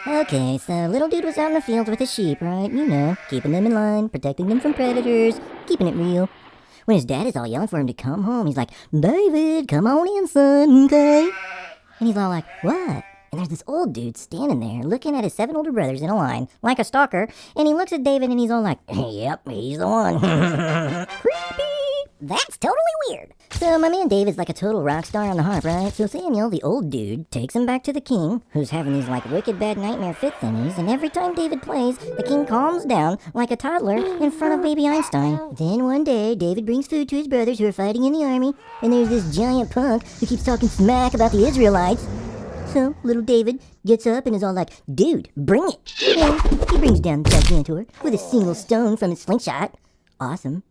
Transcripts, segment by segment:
Okay, so little dude was out in the fields with his sheep, right? You know, keeping them in line, protecting them from predators, keeping it real. When his dad is all yelling for him to come home, he's like, David, come on in, son, okay? And he's all like, what? And there's this old dude standing there looking at his 7 older brothers in a line, like a stalker, and he looks at David and he's all like, yep, he's the one. Creepy! That's totally weird. So my man David's like a total rock star on the harp, right? So Samuel, the old dude, takes him back to the king, who's having these like wicked bad nightmare fit thingies, and every time David plays, the king calms down like a toddler in front of baby Einstein. Then one day, David brings food to his brothers who are fighting in the army, and there's this giant punk who keeps talking smack about the Israelites. So little David gets up and is all like, dude, bring it. And he brings down the gigantor with a single stone from his slingshot. Awesome.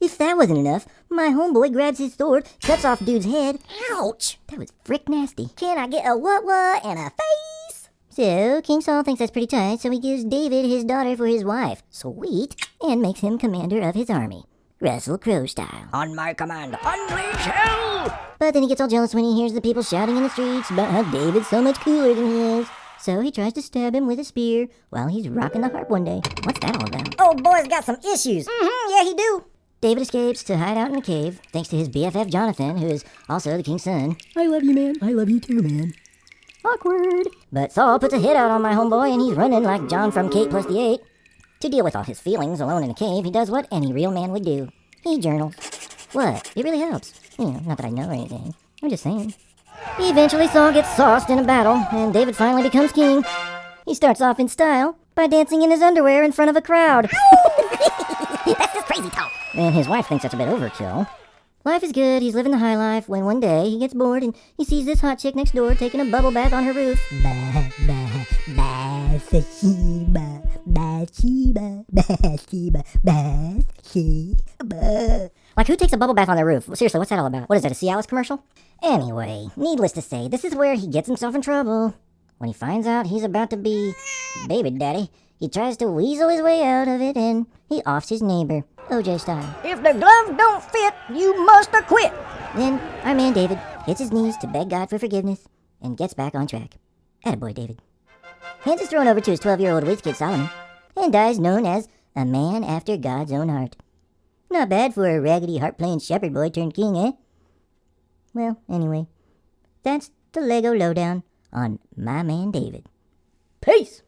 If that wasn't enough, my homeboy grabs his sword, cuts off dude's head. Ouch! That was frick nasty. Can I get a what and a face? So, King Saul thinks that's pretty tight, so he gives David his daughter for his wife. Sweet. And makes him commander of his army. Russell Crowe style. On my command, unleash hell! But then he gets all jealous when he hears the people shouting in the streets about how David's so much cooler than he is. So he tries to stab him with a spear while he's rocking the harp one day. What's that all about? Old boy's got some issues. Yeah, he do. David escapes to hide out in a cave, thanks to his BFF Jonathan, who is also the king's son. I love you, man. I love you too, man. Awkward. But Saul puts a hit out on my homeboy, and he's running like John from Kate plus the 8. To deal with all his feelings alone in a cave, he does what any real man would do. He journals. What? It really helps. You know, not that I know or anything. I'm just saying. Eventually, Saul gets sauced in a battle, and David finally becomes king. He starts off in style by dancing in his underwear in front of a crowd. That's just crazy talk. And his wife thinks that's a bit overkill. Life is good, he's living the high life, when one day he gets bored and he sees this hot chick next door taking a bubble bath on her roof. Bathsheba, Bathsheba, Bathsheba, Bathsheba. Like, who takes a bubble bath on their roof? Seriously, what's that all about? What is that, a Cialis commercial? Anyway, needless to say, this is where he gets himself in trouble. When he finds out he's about to be baby daddy, he tries to weasel his way out of it and he offs his neighbor, OJ style. If the gloves don't fit, you must acquit. Then our man David hits his knees to beg God for forgiveness and gets back on track. Attaboy, David. Hands is thrown over to his 12-year-old whiz kid Solomon and dies known as a man after God's own heart. Not bad for a raggedy harp-playing shepherd boy turned king, eh? Well, anyway, that's the Lego lowdown on my man David. Peace.